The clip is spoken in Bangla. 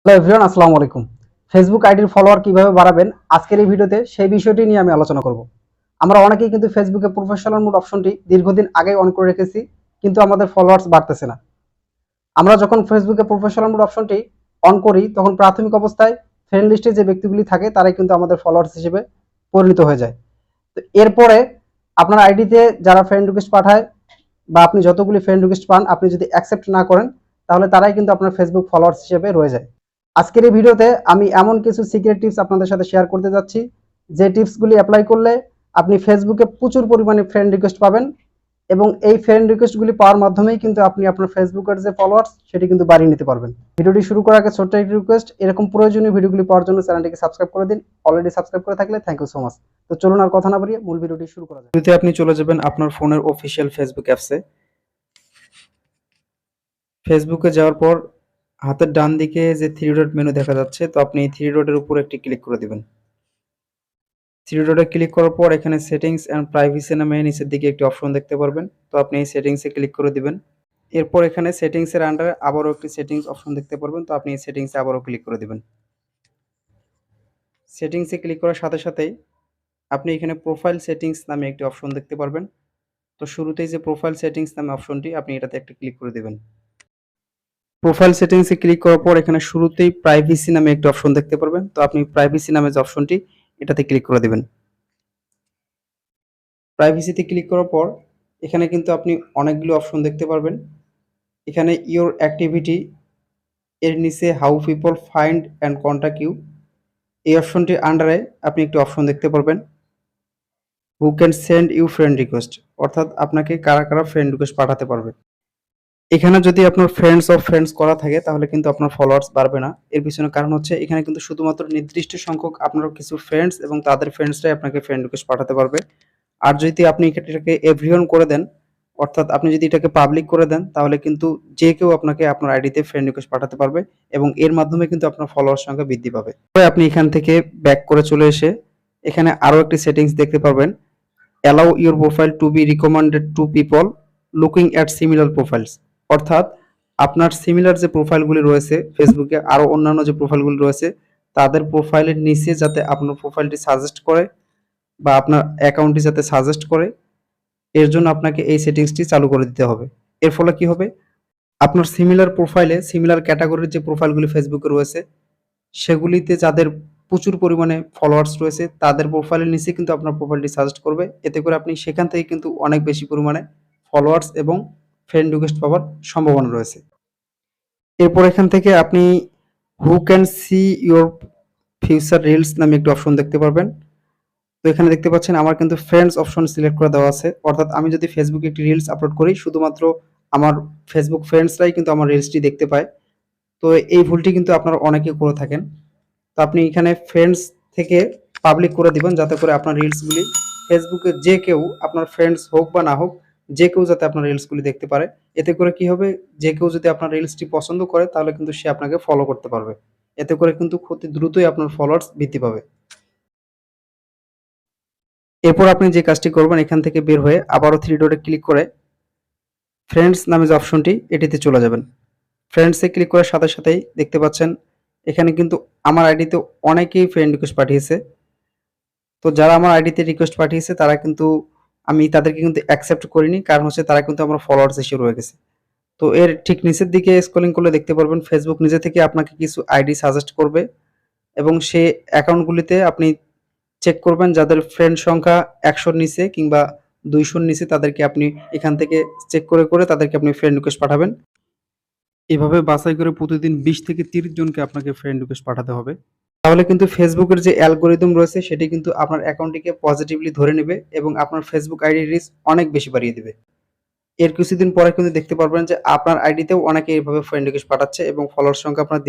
হ্যালো এভরিওয়ান, আসসালামু আলাইকুম। ফেসবুক আইডির ফলোয়ার কিভাবে বাড়াবেন, আজকের এই ভিডিওতে সেই বিষয়টি নিয়ে আমি আলোচনা করব। আমরা অনেকেই কিন্তু ফেসবুকে প্রফেশনাল মোড অপশনটি দীর্ঘদিন আগেই অন করে রেখেছি, কিন্তু আমাদের ফলোয়ার্স বাড়তেছে না। আমরা যখন ফেসবুকে প্রফেশনাল মোড অপশনটি অন করি, তখন প্রাথমিক অবস্থায় ফ্রেন্ড লিস্টে যে ব্যক্তিগুলি থাকে তারাই কিন্তু আমাদের ফলোয়ার্স হিসেবে পরিণত হয়ে যায়। তো এরপরে আপনার আইডিতে যারা ফ্রেন্ড রিকোয়েস্ট পাঠায় বা আপনি যতগুলি ফ্রেন্ড রিকোয়েস্ট পান, আপনি যদি অ্যাকসেপ্ট না করেন, তাহলে তারাই কিন্তু আপনার ফেসবুক ফলোয়ার্স হিসেবে রয়ে যায়। আজকের এই ভিডিওতে আমি এমন কিছু সিক্রেট টিপস আপনাদের সাথে শেয়ার করতে যাচ্ছি, যে টিপসগুলি অ্যাপ্লাই করলে আপনি ফেসবুকে প্রচুর পরিমাণে ফ্রেন্ড রিকোয়েস্ট পাবেন, এবং এই ফ্রেন্ড রিকোয়েস্টগুলি পাওয়ার মাধ্যমেই কিন্তু আপনি আপনার ফেসবুকের যে ফলোয়ার্স সেটি কিন্তু বাড়িয়ে নিতে পারবেন। ভিডিওটি শুরু করার আগে ছোট্ট একটি রিকোয়েস্ট, এরকম প্রয়োজনীয় ভিডিওগুলি পাওয়ার জন্য চ্যানেলটিকে সাবস্ক্রাইব করে দিন। অলরেডি সাবস্ক্রাইব করে থাকলে থ্যাংক ইউ সো মাচ। তো চলুন আর কথা না বাড়িয়ে মূল ভিডিওটি শুরু করা যাক। শুরুতে আপনি চলে যাবেন আপনার ফোনের অফিসিয়াল ফেসবুক অ্যাপসে। ফেসবুকে যাওয়ার পর হাতের ডান দিকে যে থ্রি ডট মেনু দেখা যাচ্ছে, তো আপনি এই থ্রি ডটের উপর একটি ক্লিক করে দিবেন। থ্রি ডটে ক্লিক করার পর এখানে সেটিংস অ্যান্ড প্রাইভেসি নামে নিচের দিকে একটি অপশন দেখতে পারবেন, তো আপনি এই সেটিংসে ক্লিক করে দিবেন। এরপর এখানে সেটিংসের আন্ডারে আবারও একটি সেটিংস অপশন দেখতে পারবেন, তো আপনি এই সেটিংসে আবারও ক্লিক করে দিবেন। সেটিংসে ক্লিক করার সাথে সাথেই আপনি এখানে প্রোফাইল সেটিংস নামে একটি অপশন দেখতে পারবেন। তো শুরুতেই যে প্রোফাইল সেটিংস নামে অপশনটি, আপনি এটাতে একটা ক্লিক করে দিবেন। প্রোফাইল সেটিংসে ক্লিক করার পর এখানে শুরুতেই প্রাইভেসি নামে একটা অপশন দেখতে পারবেন, তো আপনি প্রাইভেসি নামে যে অপশনটি এটাতে ক্লিক করে দিবেন। প্রাইভেসিতে ক্লিক করার পর এখানে কিন্তু আপনি অনেকগুলো অপশন দেখতে পারবেন। এখানে ইওর অ্যাক্টিভিটি এর নিচে how people find and contact you, এই অপশনটির আন্ডারে আপনি একটি অপশন দেখতে পারবেন who can send you friend request, অর্থাৎ আপনাকে কারা কারা ফ্রেন্ড রিকোয়েস্ট পাঠাতে পারবে। এখানে যদি আপনার ফ্রেন্ডস অফ ফ্রেন্ডস করা থাকে তাহলে কিন্তু আপনার ফলোয়ার্স বাড়বে না। এর পিছনে কারণ হচ্ছে এখানে কিন্তু শুধুমাত্র নির্দিষ্ট সংখ্যক আপনার কিছু ফ্রেন্ডস এবং তাদের ফ্রেন্ডসরাই আপনাকে ফ্রেন্ড রিকোয়েস্ট পাঠাতে পারবে। আর যদি আপনি এটাকে এভরিওয়ান করে দেন, অর্থাৎ আপনি যদি এটাকে পাবলিক করে দেন, তাহলে কিন্তু যে কেউ আপনাকে আপনার আইডিতে ফ্রেন্ড রিকোয়েস্ট পাঠাতে পারবে এবং এর মাধ্যমে কিন্তু আপনার ফলোয়ার সংখ্যা বৃদ্ধি পাবে। তবে আপনি এখান থেকে ব্যাক করে চলে এসে এখানে আরো একটি সেটিংস দেখতে পারবেন, allow your profile to be recommended to people looking at similar profiles, অর্থাৎ আপনার সিমিলার যে প্রোফাইলগুলি রয়েছে ফেসবুকে, আরও অন্যান্য যে প্রোফাইলগুলি রয়েছে তাদের প্রোফাইলের নিচে যাতে আপনার প্রোফাইলটি সাজেস্ট করে বা আপনার অ্যাকাউন্টটি যাতে সাজেস্ট করে, এর জন্য আপনাকে এই সেটিংসটি চালু করে দিতে হবে। এর ফলে কি হবে, আপনার সিমিলার প্রোফাইলে সিমিলার ক্যাটাগরির যে প্রোফাইলগুলি ফেসবুকে রয়েছে সেগুলিতে যাদের প্রচুর পরিমাণে ফলোয়ার্স রয়েছে তাদের প্রোফাইলের নিচে কিন্তু আপনার প্রোফাইলটি সাজেস্ট করবে। এতে করে আপনি সেখান থেকে কিন্তু অনেক বেশি পরিমাণে ফলোয়ার্স এবং ফ্রেন্ড রিকোয়েস্ট পাওয়ার সম্ভাবনা রয়েছে। এরপর এখান থেকে আপনি who can see your future reels নামে একটি অপশন দেখতে পারবেন। তো এখানে দেখতে পাচ্ছেন আমার কিন্তু ফ্রেন্ডস অপশন সিলেক্ট করে দেওয়া আছে, অর্থাৎ আমি যদি ফেসবুকে একটি রিলস আপলোড করি শুধুমাত্র আমার ফেসবুক ফ্রেন্ডসরাই কিন্তু আমার রিলসটি দেখতে পায়। তো এই ভুলটি কিন্তু আপনারা অনেকেই করে থাকেন। তো আপনি এখানে ফ্রেন্ডস থেকে পাবলিক করে দিবেন, যাতে করে আপনার রিলসগুলি ফেসবুকে যে কেউ, আপনার ফ্রেন্ডস হোক বা না হোক, যে কেউ যাতে আপনার রিলসগুলি দেখতে পারে। এতে করে কি হবে, যে কেউ যদি আপনার রিলসটি পছন্দ করে তাহলে কিন্তু সে আপনাকে ফলো করতে পারবে। এতে করে কিন্তু অতি দ্রুতই আপনার ফলোয়ার্স বৃদ্ধি পাবে। এরপর আপনি যে কাজটি করবেন, এখান থেকে বের হয়ে আবারও থ্রি ডটে ক্লিক করে ফ্রেন্ডস নামে যে অপশনটি এটিতে চলে যাবেন। ফ্রেন্ডসে ক্লিক করার সাথে সাথেই দেখতে পাচ্ছেন এখানে কিন্তু আমার আইডিতে অনেকেই ফ্রেন্ড রিকোয়েস্ট পাঠিয়েছে। তো যারা আমার আইডিতে রিকোয়েস্ট পাঠিয়েছে তারা কিন্তু, আমি তাদেরকে কিন্তু অ্যাকসেপ্ট করিনি, কারণ হচ্ছে তারা কিন্তু আমার ফলোয়ার্স হিসেবে রয়ে গেছে। তো এর ঠিক নিচের দিকে স্ক্রলিং করলে দেখতে পারবেন ফেসবুক নিজে থেকে আপনাকে কিছু আইডি সাজেস্ট করবে এবং সে অ্যাকাউন্টগুলিতে আপনি চেক করবেন যাদের ফ্রেন্ড সংখ্যা ১০০-র নিচে কিংবা ২০০-র নিচে, তাদেরকে আপনি এখান থেকে চেক করে করে তাদেরকে আপনি ফ্রেন্ড রিকোয়েস্ট পাঠাবেন। এভাবে বাছাই করে প্রতিদিন ২০ থেকে ৩০ জনকে আপনাকে ফ্রেন্ড রিকোয়েস্ট পাঠাতে হবে। তাহলে কিন্তু ফেসবুকের যে অ্যালগরিদম রয়েছে সেটি কিন্তু আপনার অ্যাকাউন্টটিকে পজিটিভলি ধরে নেবে এবং আপনার ফেসবুক আইডির রিচ অনেক বেশি বাড়িয়ে দিবে। এর কিছুদিন পরে কিন্তু দেখতে পারবেন যে আপনার আইডিতেও অনেকে এইভাবে ফ্রেন্ড রিকোয়েস্ট পাঠাচ্ছে এবং ফলোয়ার সংখ্যা আপনার